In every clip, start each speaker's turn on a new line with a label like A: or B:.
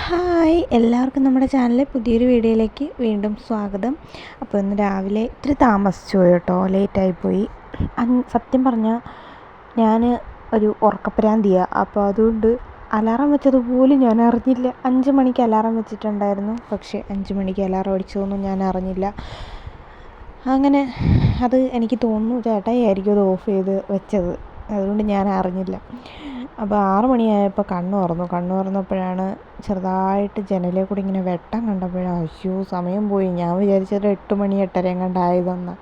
A: Hi, എല്ലാവർക്കും നമ്മുടെ ചാനലിലെ പുതിയൊരു വീഡിയോയിലേക്ക് വീണ്ടും സ്വാഗതം. അപ്പോൾ ഇന്ന് രാവിലെ ഇത്തിരി താമസിച്ചു പോയി കേട്ടോ, ലേറ്റായിപ്പോയി. സത്യം പറഞ്ഞാൽ ഞാൻ ഒരു ഉറക്കപ്രാന്തിയാണ്. അപ്പോൾ അതുകൊണ്ട് അലാറം വെച്ചതുപോലും ഞാൻ അറിഞ്ഞില്ല. 5 മണിക്ക് അലാറം വെച്ചിട്ടുണ്ടായിരുന്നു, പക്ഷേ 5 മണിക്ക് അലാറം അടിച്ചതൊന്നും ഞാൻ അറിഞ്ഞില്ല. അങ്ങനെ അത് എനിക്ക് തോന്നുന്നു ചേട്ടായിയായിരിക്കും അത് ഓഫ് ചെയ്ത് വെച്ചത്, അതുകൊണ്ട് ഞാൻ അറിഞ്ഞില്ല. അപ്പോൾ 6 മണിയായപ്പോൾ കണ്ണ് തുറന്നപ്പോഴാണ് ചെറുതായിട്ട് ജനലിൽ കൂടി ഇങ്ങനെ വെട്ടം കണ്ടപ്പോഴാണ് അയ്യോ സമയം പോയി. ഞാൻ വിചാരിച്ചത് 8 മണി 8:30 എങ്ങാണ്ടായതെന്നാണ്.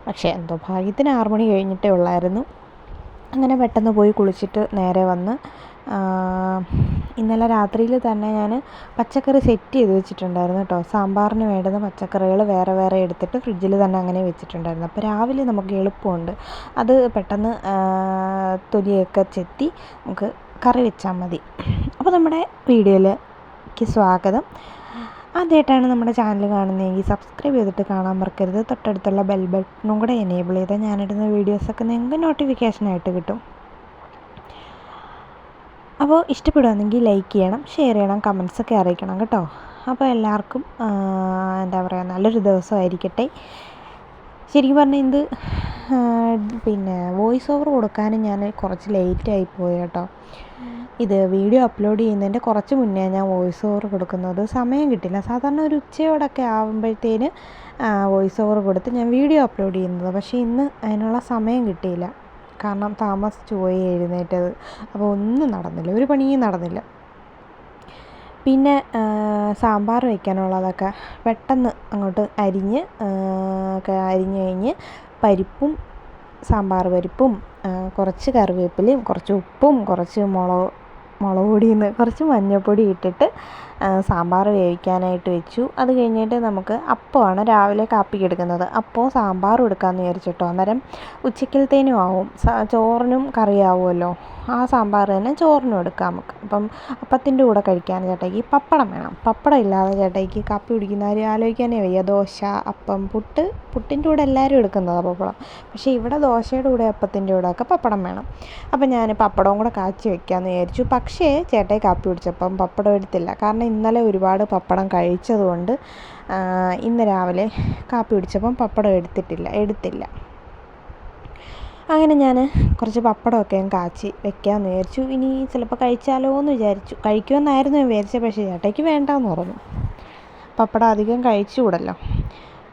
A: പക്ഷേ എന്തോ ഭാഗ്യത്തിന് 6 മണി കഴിഞ്ഞിട്ടേ ഉള്ളായിരുന്നു. അങ്ങനെ പെട്ടെന്ന് പോയി കുളിച്ചിട്ട് നേരെ വന്ന് ഇന്നലെ രാത്രിയിൽ തന്നെ ഞാൻ പച്ചക്കറി സെറ്റ് ചെയ്ത് വെച്ചിട്ടുണ്ടായിരുന്നു കേട്ടോ. സാമ്പാറിന് വേണ്ടുന്ന പച്ചക്കറികൾ വേറെ വേറെ എടുത്തിട്ട് ഫ്രിഡ്ജിൽ തന്നെ അങ്ങനെ വെച്ചിട്ടുണ്ടായിരുന്നു. അപ്പോൾ രാവിലെ നമുക്ക് എളുപ്പമുണ്ട്, അത് പെട്ടെന്ന് തൊലിയൊക്കെ ചെത്തി നമുക്ക് കറി വെച്ചാൽ മതി. അപ്പോൾ നമ്മുടെ വീഡിയോയിലേക്ക് സ്വാഗതം. ആദ്യമായിട്ടാണ് നമ്മുടെ ചാനൽ കാണുന്നതെങ്കിൽ സബ്സ്ക്രൈബ് ചെയ്തിട്ട് കാണാൻ മറക്കരുത്. തൊട്ടടുത്തുള്ള ബെൽ ബട്ടണും കൂടെ എനേബിൾ ചെയ്താൽ ഞാനിടുന്ന വീഡിയോസൊക്കെ നിങ്ങൾക്ക് നോട്ടിഫിക്കേഷനായിട്ട് കിട്ടും. അപ്പോൾ ഇഷ്ടപ്പെടുകയാണെങ്കിൽ ലൈക്ക് ചെയ്യണം, ഷെയർ ചെയ്യണം, കമൻസൊക്കെ അറിയിക്കണം കേട്ടോ. അപ്പോൾ എല്ലാവർക്കും എന്താ പറയുക, നല്ലൊരു ദിവസമായിരിക്കട്ടെ. ശരിക്കും പറഞ്ഞാൽ ഇത് വോയിസ് ഓവർ കൊടുക്കാനും ഞാൻ കുറച്ച് ലേറ്റായിപ്പോയി കേട്ടോ. ഇത് വീഡിയോ അപ്ലോഡ് ചെയ്യുന്നതിൻ്റെ കുറച്ച് മുന്നേ ഞാൻ വോയിസ് ഓവർ കൊടുക്കുന്നത്. സമയം കിട്ടില്ല. സാധാരണ ഒരു ഉച്ചയോടൊക്കെ ആകുമ്പോഴത്തേന് വോയിസ് ഓവർ കൊടുത്ത് ഞാൻ വീഡിയോ അപ്ലോഡ് ചെയ്യുന്നത്. പക്ഷേ ഇന്ന് അതിനുള്ള സമയം കിട്ടിയില്ല, കാരണം താമസിച്ചു പോയി എഴുന്നേറ്റത്. അപ്പോൾ ഒന്നും നടന്നില്ല, ഒരു പണിയും നടന്നില്ല. പിന്നെ സാമ്പാർ വയ്ക്കാനുള്ളതൊക്കെ പെട്ടെന്ന് അങ്ങോട്ട് അരിഞ്ഞ് കഴിഞ്ഞ് പരിപ്പും സാമ്പാർ പരിപ്പും കുറച്ച് കറിവേപ്പിലയും കുറച്ച് ഉപ്പും കുറച്ച് മുളക് പൊടിയിൽ നിന്ന് കുറച്ച് മഞ്ഞൾപ്പൊടി ഇട്ടിട്ട് സാമ്പാർ വേവിക്കാനായിട്ട് വെച്ചു. അത് കഴിഞ്ഞിട്ട് നമുക്ക് അപ്പമാണ് രാവിലെ കാപ്പിക്ക് എടുക്കുന്നത്. അപ്പവും സാമ്പാറും എടുക്കാമെന്ന് വിചാരിച്ചിട്ടോ. അന്നേരം ഉച്ചക്കലത്തേനും ആവും, ചോറിനും കറിയാവുമല്ലോ. ആ സാമ്പാർ തന്നെ ചോറിനും എടുക്കാം നമുക്ക്. അപ്പം അപ്പത്തിൻ്റെ കൂടെ കഴിക്കാൻ ചേട്ടായിക്ക് പപ്പടം വേണം. പപ്പടം ഇല്ലാതെ ചേട്ടായിക്ക് കാപ്പി കുടിക്കുന്ന കാര്യം ആലോചിക്കാനേ വയ്യ. ദോശ, അപ്പം, പുട്ടിൻ്റെ കൂടെ എല്ലാവരും എടുക്കുന്നതാണ് പപ്പടം. പക്ഷേ ഇവിടെ ദോശയുടെ കൂടെ അപ്പത്തിൻ്റെ കൂടെ ഒക്കെ പപ്പടം വേണം. അപ്പം ഞാൻ പപ്പടവും കൂടെ കാച്ചി വയ്ക്കാമെന്ന് വിചാരിച്ചു. പക്ഷേ ചേട്ടായി കാപ്പി കുടിച്ചപ്പം പപ്പടം എടുത്തില്ല. കാരണം ഇന്നലെ ഒരുപാട് പപ്പടം കഴിച്ചതുകൊണ്ട് ഇന്ന് രാവിലെ കാപ്പി കുടിച്ചപ്പം പപ്പടം എടുത്തില്ല. അങ്ങനെ ഞാൻ കുറച്ച് പപ്പടമൊക്കെ കാച്ചി വെക്കാമെന്ന് വിചാരിച്ചു. ഇനി ചിലപ്പോൾ കഴിച്ചാലോ എന്ന് വിചാരിച്ചു. കഴിക്കുമെന്നായിരുന്നു ഞാൻ വിചാരിച്ചത്, പക്ഷേ ചേട്ടയ്ക്ക് വേണ്ടാന്ന് പറഞ്ഞു. പപ്പടം അധികം കഴിച്ചുകൂടല്ലോ.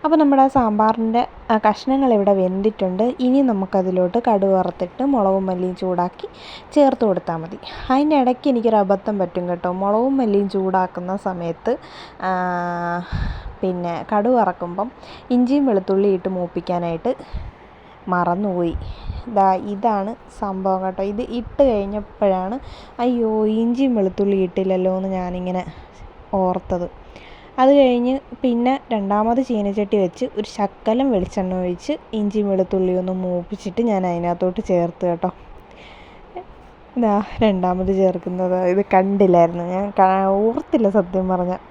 A: അപ്പോൾ നമ്മുടെ സാമ്പാറിൻ്റെ കഷ്ണങ്ങൾ ഇവിടെ വെന്തിട്ടുണ്ട്. ഇനി നമുക്കതിലോട്ട് കടുക് വറുത്തിട്ട് മുളകും മല്ലിയും ചൂടാക്കി ചേർത്ത് കൊടുത്താൽ മതി. അതിൻ്റെ ഇടയ്ക്ക് എനിക്കൊരു അബദ്ധം പറ്റും കേട്ടോ. മുളകും മല്ലിയും ചൂടാക്കുന്ന സമയത്ത് കടുക് വറക്കുമ്പം ഇഞ്ചിയും വെളുത്തുള്ളി ഇട്ട് മൂപ്പിക്കാനായിട്ട് മറന്നുപോയി. ഇതാണ് സംഭവം കേട്ടോ. ഇത് ഇട്ട് കഴിഞ്ഞപ്പോഴാണ് അയ്യോ ഇഞ്ചിയും വെളുത്തുള്ളി ഇട്ടില്ലല്ലോ എന്ന് ഞാനിങ്ങനെ ഓർത്തത്. അത് കഴിഞ്ഞ് പിന്നെ രണ്ടാമത് ചീനച്ചട്ടി വെച്ച് ഒരു ശകലം വെളിച്ചെണ്ണ ഒഴിച്ച് ഇഞ്ചിയും വെളുത്തുള്ളിയും ഒന്ന് മൂപ്പിച്ചിട്ട് ഞാൻ അതിനകത്തോട്ട് ചേർത്ത് കേട്ടോ. രണ്ടാമത് ചേർക്കുന്നത് ഇത് കണ്ടില്ലായിരുന്നു, ഞാൻ ഓർത്തില്ല സത്യം പറഞ്ഞാൽ.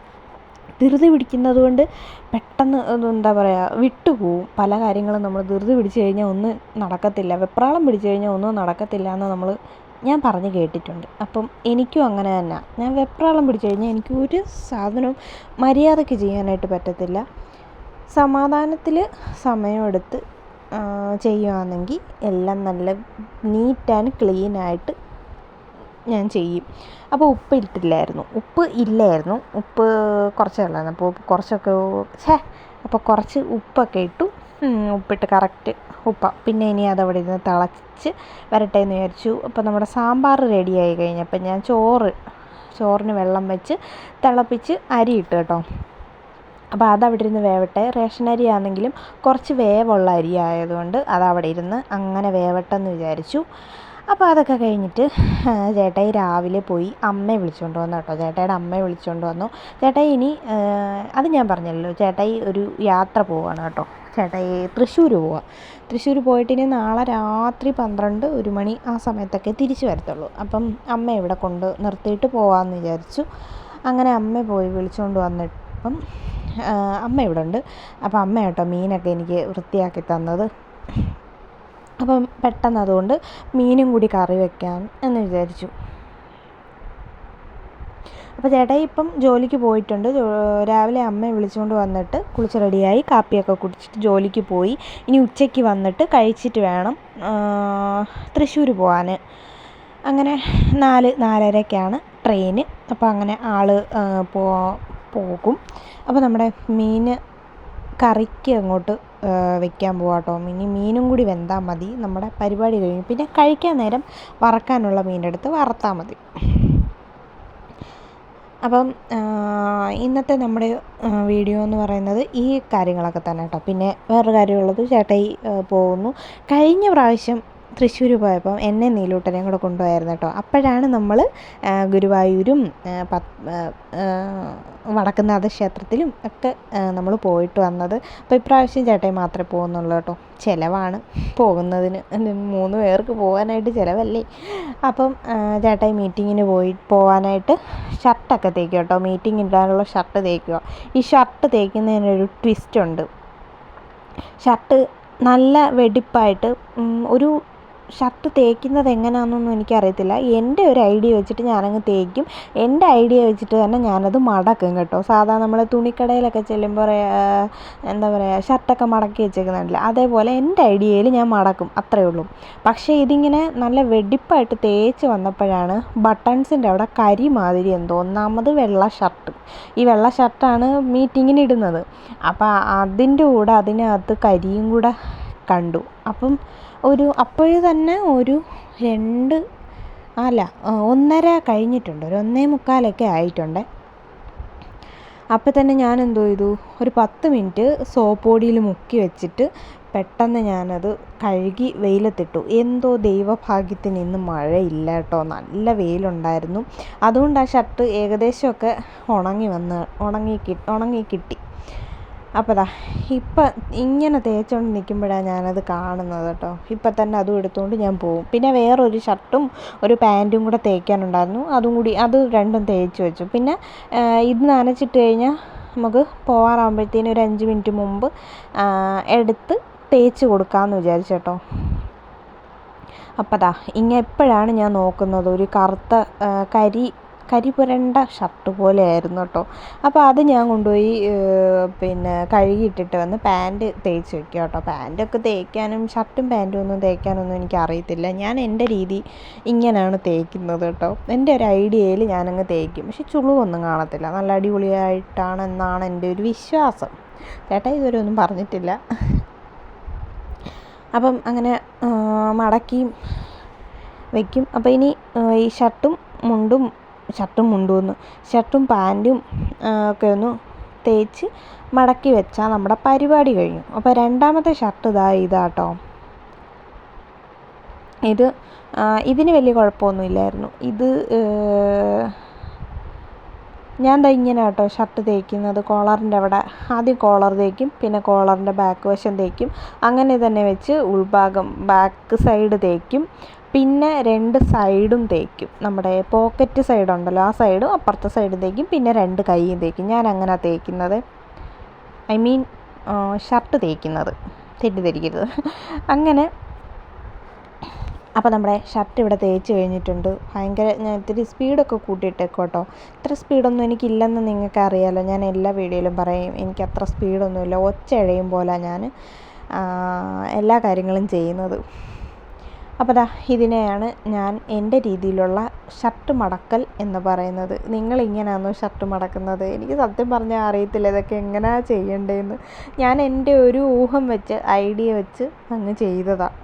A: ധൃതി പിടിക്കുന്നത് കൊണ്ട് പെട്ടെന്ന് എന്താ പറയുക, വിട്ടുപോകും പല കാര്യങ്ങളും. നമ്മൾ ധൃതി പിടിച്ച് കഴിഞ്ഞാൽ ഒന്നും നടക്കത്തില്ല, വെപ്രാളം പിടിച്ച് കഴിഞ്ഞാൽ ഒന്നും നടക്കത്തില്ല എന്ന് ഞാൻ പറഞ്ഞ് കേട്ടിട്ടുണ്ട്. അപ്പം എനിക്കും അങ്ങനെ തന്നെ. ഞാൻ വെപ്രാളം പിടിച്ച് കഴിഞ്ഞാൽ എനിക്ക് ഒരു സാധനവും മര്യാദയ്ക്ക് ചെയ്യാനായിട്ട് പറ്റത്തില്ല. സമാധാനത്തിൽ സമയമെടുത്ത് ചെയ്യുകയാണെങ്കിൽ എല്ലാം നല്ല നീറ്റ് ആൻഡ് ക്ലീനായിട്ട് ഞാൻ ചെയ്യും. അപ്പോൾ ഉപ്പ് ഇല്ലായിരുന്നു, ഉപ്പ് കുറച്ചേ ഉള്ളായിരുന്നു. അപ്പോൾ കുറച്ച് ഉപ്പൊക്കെ ഇട്ടു. ഉപ്പിട്ട് കറക്റ്റ് ഉപ്പാണ്. പിന്നെ ഇനി അതവിടെ ഇരുന്ന് തിളച്ച് വരട്ടെ എന്ന് വിചാരിച്ചു. അപ്പോൾ നമ്മുടെ സാമ്പാർ റെഡിയായി കഴിഞ്ഞപ്പോൾ ഞാൻ ചോറിന് വെള്ളം വെച്ച് തിളപ്പിച്ച് അരി ഇട്ട് കേട്ടോ. അപ്പോൾ അതവിടെ ഇരുന്ന് വേവട്ടെ. റേഷൻ അരി ആണെങ്കിലും കുറച്ച് വേവുള്ള അരി ആയതുകൊണ്ട് അതവിടെ ഇരുന്ന് അങ്ങനെ വേവട്ടെന്ന് വിചാരിച്ചു. അപ്പോൾ അതൊക്കെ കഴിഞ്ഞിട്ട് ചേട്ടായി രാവിലെ പോയി അമ്മയെ വിളിച്ചുകൊണ്ട് വന്നു കേട്ടോ. ചേട്ടായിയുടെ അമ്മയെ വിളിച്ചുകൊണ്ട് വന്നു. ചേട്ടായി ഇനി അത് ഞാൻ പറഞ്ഞല്ലോ, ചേട്ടായി ഒരു യാത്ര പോവുകയാണ് കേട്ടോ. ചേട്ടായി തൃശ്ശൂർ പോയിട്ട് ഇനി നാളെ രാത്രി 1 മണി ആ സമയത്തൊക്കെ തിരിച്ചു വരത്തുള്ളൂ. അപ്പം അമ്മ ഇവിടെ കൊണ്ട് നിർത്തിയിട്ട് പോകാമെന്ന് വിചാരിച്ചു. അങ്ങനെ അമ്മ പോയി വിളിച്ചുകൊണ്ട് വന്നിപ്പം അമ്മ ഇവിടെ ഉണ്ട്. അപ്പം അമ്മ കേട്ടോ മീനൊക്കെ എനിക്ക് വൃത്തിയാക്കി തന്നത്. അപ്പം പെട്ടെന്ന് അതുകൊണ്ട് മീനും കൂടി കറി വയ്ക്കാം എന്ന് വിചാരിച്ചു. അപ്പോൾ ചേട്ടായി ഇപ്പം ജോലിക്ക് പോയിട്ടുണ്ട്. രാവിലെ അമ്മയെ വിളിച്ചുകൊണ്ട് വന്നിട്ട് കുളിച്ച് റെഡിയായി കാപ്പിയൊക്കെ കുടിച്ചിട്ട് ജോലിക്ക് പോയി. ഇനി ഉച്ചയ്ക്ക് വന്നിട്ട് കഴിച്ചിട്ട് വേണം തൃശ്ശൂർ പോകാൻ. അങ്ങനെ 4:30ക്കാണ് ട്രെയിന്. അപ്പോൾ അങ്ങനെ ആൾ പോകും. അപ്പോൾ നമ്മുടെ മീൻ കറിക്ക് അങ്ങോട്ട് വെക്കാൻ പോവാം കേട്ടോ. ഇനി മീനും കൂടി വെന്താൽ മതി, നമ്മുടെ പരിപാടി കഴിഞ്ഞു. പിന്നെ കഴിക്കാൻ നേരം വറക്കാനുള്ള മീനെടുത്ത് വറുത്താൽ മതി. അപ്പം ഇന്നത്തെ നമ്മുടെ വീഡിയോ എന്ന് പറയുന്നത് ഈ കാര്യങ്ങളൊക്കെ തന്നെ കേട്ടോ. പിന്നെ വേറൊരു കാര്യമുള്ളത്, ചേട്ടായി പോകുന്നു. കഴിഞ്ഞ പ്രാവശ്യം തൃശ്ശൂർ പോയപ്പം എന്നെ നീലൂട്ടനെയും കൂടെ കൊണ്ടുപോയായിരുന്നു കേട്ടോ. അപ്പോഴാണ് നമ്മൾ ഗുരുവായൂരും വടക്കുംനാഥ ക്ഷേത്രത്തിലും ഒക്കെ നമ്മൾ പോയിട്ട് വന്നത്. അപ്പോൾ ഇപ്രാവശ്യം ചേട്ടായി മാത്രമേ പോകുന്നുള്ളൂ കേട്ടോ. ചിലവാണ് പോകുന്നതിന്, 3 പേർക്ക് പോകാനായിട്ട് ചിലവല്ലേ. അപ്പം ചേട്ടായി മീറ്റിങ്ങിന് പോകാനായിട്ട് ഷർട്ടൊക്കെ തേക്കുക കേട്ടോ. മീറ്റിംഗ് ഇടാനുള്ള ഷർട്ട് തേക്കുക. ഈ ഷർട്ട് തേക്കുന്നതിനൊരു ട്വിസ്റ്റ്. ഷർട്ട് നല്ല വെടിപ്പായിട്ട് ഒരു ഷർട്ട് തേക്കുന്നത് എങ്ങനെയാണെന്നൊന്നും എനിക്കറിയത്തില്ല. എൻ്റെ ഒരു ഐഡിയ വെച്ചിട്ട് ഞാനങ്ങ് തേക്കും. എൻ്റെ ഐഡിയ വെച്ചിട്ട് തന്നെ ഞാനത് മടക്കും കേട്ടോ. സാധാരണ നമ്മൾ തുണിക്കടയിലൊക്കെ ചെല്ലുമ്പോൾ എന്താ പറയുക, ഷർട്ടൊക്കെ മടക്കി വെച്ചേക്കുന്നുണ്ടല്ലോ, അതേപോലെ എൻ്റെ ഐഡിയയിൽ ഞാൻ മടക്കും, അത്രയേ ഉള്ളൂ. പക്ഷേ ഇതിങ്ങനെ നല്ല വെടിപ്പായിട്ട് തേച്ച് വന്നപ്പോഴാണ് ബട്ടൺസിൻ്റെ അവിടെ കരി മാതിരി എന്തോ. ഒന്നാമത് വെള്ള ഷർട്ട്, ഈ വെള്ള ഷർട്ടാണ് മീറ്റിങ്ങിന് ഇടുന്നത്. അപ്പോൾ അതിൻ്റെ കൂടെ അതിനകത്ത് കരിയും കൂടെ കണ്ടു. അപ്പം അപ്പോഴ് തന്നെ ഒരു 1:30 കഴിഞ്ഞിട്ടുണ്ട്, ഒരു 1:45 ആയിട്ടുണ്ട്. അപ്പോൾ തന്നെ ഞാൻ എന്തോ ചെയ്തു, ഒരു 10 മിനിറ്റ് സോപ്പ് പൊടിയിൽ മുക്കി വെച്ചിട്ട് പെട്ടെന്ന് ഞാനത് കഴുകി വെയിലത്തിട്ടു. എന്തോ ദൈവഭാഗ്യത്തിന് ഇന്ന് മഴയില്ല കേട്ടോ, നല്ല വെയിലുണ്ടായിരുന്നു. അതുകൊണ്ട് ആ ഷർട്ട് ഏകദേശമൊക്കെ ഉണങ്ങി കിട്ടി. അപ്പോൾ ഇപ്പം ഇങ്ങനെ തേച്ചുകൊണ്ട് നിൽക്കുമ്പോഴാണ് ഞാനത് കാണുന്നത് കേട്ടോ. ഇപ്പം തന്നെ അതും എടുത്തുകൊണ്ട് ഞാൻ പോകും. പിന്നെ വേറൊരു ഷർട്ടും ഒരു പാൻറ്റും കൂടെ തേക്കാനുണ്ടായിരുന്നു, അത് രണ്ടും തേച്ച് വെച്ചു. പിന്നെ ഇത് നനച്ചിട്ട് കഴിഞ്ഞാൽ നമുക്ക് പോകാറാകുമ്പോഴത്തേനും ഒരു 5 മിനിറ്റ് മുമ്പ് എടുത്ത് തേച്ച് കൊടുക്കാമെന്ന് വിചാരിച്ചു കേട്ടോ. അപ്പോൾ എപ്പോഴാണ് ഞാൻ നോക്കുന്നത്, ഒരു കറുത്ത കരി പുരണ്ട ഷർട്ട് പോലെ ആയിരുന്നു കേട്ടോ. അപ്പോൾ അത് ഞാൻ കൊണ്ടുപോയി പിന്നെ കഴുകിയിട്ടിട്ട് വന്ന് പാൻറ്റ് തേച്ച് വയ്ക്കുക കേട്ടോ. പാൻറ്റൊക്കെ തേക്കാനും ഷർട്ടും പാൻറ്റും ഒന്നും തേക്കാനൊന്നും എനിക്കറിയത്തില്ല. ഞാൻ എൻ്റെ രീതി ഇങ്ങനെയാണ് തേക്കുന്നത് കേട്ടോ. എൻ്റെ ഒരു ഐഡിയയിൽ ഞാനങ്ങ് തേക്കും. പക്ഷെ ചുളിവൊന്നും കാണത്തില്ല, നല്ല അടിപൊളിയായിട്ടാണെന്നാണ് എൻ്റെ ഒരു വിശ്വാസം. ചേട്ടാ ഇതുവരെ ഒന്നും പറഞ്ഞിട്ടില്ല. അപ്പം അങ്ങനെ മടക്കി വയ്ക്കും. അപ്പോൾ ഇനി ഈ ഷർട്ടും പാൻറ്റും ഒക്കെ ഒന്ന് തേച്ച് മടക്കി വെച്ചാൽ നമ്മുടെ പരിപാടി കഴിഞ്ഞു. അപ്പോൾ രണ്ടാമത്തെ ഷർട്ട് ഇതാട്ടോ. ഇതിന് വലിയ കുഴപ്പമൊന്നുമില്ലായിരുന്നു. ഞാൻ ഇങ്ങനെ കേട്ടോ ഷർട്ട് തേക്കുന്നത്. കോളറിൻ്റെ അവിടെ ആദ്യം കോളർ തേക്കും, പിന്നെ കോളറിൻ്റെ ബാക്ക് വശം തേക്കും. അങ്ങനെ തന്നെ വെച്ച് ഉൾഭാഗം ബാക്ക് സൈഡ് തേക്കും. പിന്നെ 2 സൈഡും തേക്കും. നമ്മുടെ പോക്കറ്റ് സൈഡുണ്ടല്ലോ, ആ സൈഡും അപ്പുറത്തെ സൈഡും തേക്കും. പിന്നെ 2 കൈയും തേക്കും. ഞാൻ അങ്ങനെ തേക്കുന്നത്, ഷർട്ട് തേക്കുന്നത്, തെറ്റിദ്ധരിക്കരുത്. അങ്ങനെ അപ്പോൾ നമ്മുടെ ഷർട്ട് ഇവിടെ തേച്ച് കഴിഞ്ഞിട്ടുണ്ട്. ഞാൻ ഇത്തിരി സ്പീഡൊക്കെ കൂട്ടിയിട്ടേക്കും കേട്ടോ. ഇത്ര സ്പീഡൊന്നും എനിക്കില്ലെന്ന് നിങ്ങൾക്ക് അറിയാമല്ലോ, ഞാൻ എല്ലാ വീഡിയോയിലും പറയും. എനിക്ക് അത്ര സ്പീഡൊന്നുമില്ല, ഒച്ച എഴയും പോലെ ഞാൻ എല്ലാ കാര്യങ്ങളും ചെയ്യുന്നത്. അപ്പോൾ ഇതിനെയാണ് ഞാൻ എൻ്റെ രീതിയിലുള്ള ഷർട്ട് മടക്കൽ എന്ന് പറയുന്നത്. നിങ്ങളിങ്ങനെയാണോ ഷർട്ട് മടക്കുന്നത്? എനിക്ക് സത്യം പറഞ്ഞാൽ അറിയത്തില്ല ഇതൊക്കെ എങ്ങനെയാണ് ചെയ്യേണ്ടതെന്ന്. ഞാൻ എൻ്റെ ഒരു ഊഹം വെച്ച്, ഐഡിയ വെച്ച് അങ്ങ് ചെയ്തതാണ്.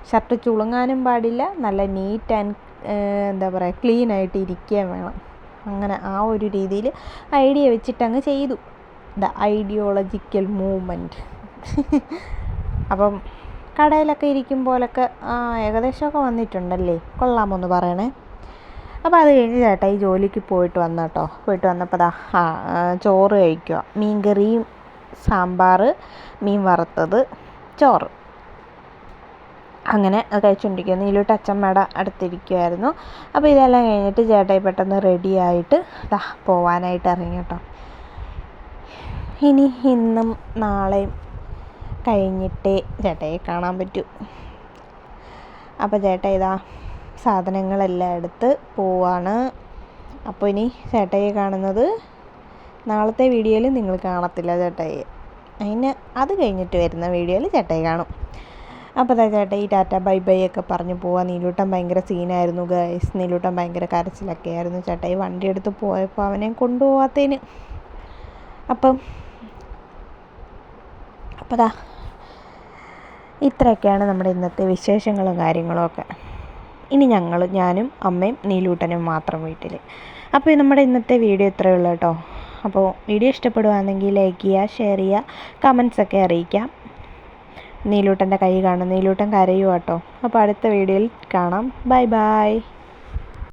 A: ഷർട്ട് ചുളുങ്ങാനും പാടില്ല, നല്ല നീറ്റ് ആൻഡ് ക്ലീനായിട്ട് ഇരിക്കുകയും വേണം. അങ്ങനെ ആ ഒരു രീതിയിൽ ഐഡിയ വെച്ചിട്ടങ്ങ് ചെയ്തു. Ideological movement. അപ്പം കടയിലൊക്കെ ഇരിക്കുമ്പോഴൊക്കെ ഏകദേശമൊക്കെ വന്നിട്ടുണ്ടല്ലേ, കൊള്ളാമോന്ന് പറയണേ. അപ്പോൾ അത് കഴിഞ്ഞ് ചേട്ടായി ജോലിക്ക് പോയിട്ട് വന്നപ്പോൾ ചോറ് കഴിക്കുക. മീൻ കറിയും സാമ്പാർ, മീൻ വറുത്തത്, ചോറ്, അങ്ങനെ അത് കഴിച്ചുകൊണ്ടിരിക്കുക. നീലൂട്ട് അച്ചമ്മയുടെ അടുത്തിരിക്കുമായിരുന്നു. അപ്പോൾ ഇതെല്ലാം കഴിഞ്ഞിട്ട് ചേട്ടായി പെട്ടെന്ന് റെഡിയായിട്ട് പോവാനായിട്ട് ഇറങ്ങി കേട്ടോ. ഇനി ഇന്നും നാളെയും കഴിഞ്ഞിട്ടേ ചേട്ടായി കാണാൻ പറ്റൂ. അപ്പോൾ ചേട്ടായി സാധനങ്ങളെല്ലാം എടുത്ത് പോവാണ്. അപ്പോൾ ഇനി ചേട്ടായിയെ കാണുന്നത് നാളത്തെ വീഡിയോയിൽ നിങ്ങൾ കാണത്തില്ല ചേട്ടായിയെ. അത് കഴിഞ്ഞിട്ട് വരുന്ന വീഡിയോയിൽ ചേട്ടായി കാണും. അപ്പോൾ അതാ ചേട്ടായി ടാറ്റ ബൈ ബൈ ഒക്കെ പറഞ്ഞ് പോവാം. നീലൂട്ടൻ ഭയങ്കര സീനായിരുന്നു ഗൈസ്. നീലൂട്ടൻ ഭയങ്കര കരച്ചിലൊക്കെ ആയിരുന്നു ചേട്ടായി വണ്ടി എടുത്ത് പോയപ്പോൾ അവനെ കൊണ്ടുപോകാത്തതിന്. അപ്പം ദാ ഇത്രയൊക്കെയാണ് നമ്മുടെ ഇന്നത്തെ വിശേഷങ്ങളും കാര്യങ്ങളും ഒക്കെ. ഇനി ഞാനും അമ്മയും നീലൂട്ടനും മാത്രം വീട്ടിൽ. അപ്പോൾ നമ്മുടെ ഇന്നത്തെ വീഡിയോ ഇത്രയേ ഉള്ളൂ കേട്ടോ. അപ്പോൾ വീഡിയോ ഇഷ്ടപ്പെടുകയാണെങ്കിൽ ലൈക്ക് ചെയ്യുക, ഷെയർ ചെയ്യുക, കമൻസൊക്കെ അറിയിക്കാം. നീലൂട്ടൻ്റെ കൈ കാണും, നീലൂട്ടൻ കരയുക കേട്ടോ. അപ്പോൾ അടുത്ത വീഡിയോയിൽ കാണാം. Bye bye.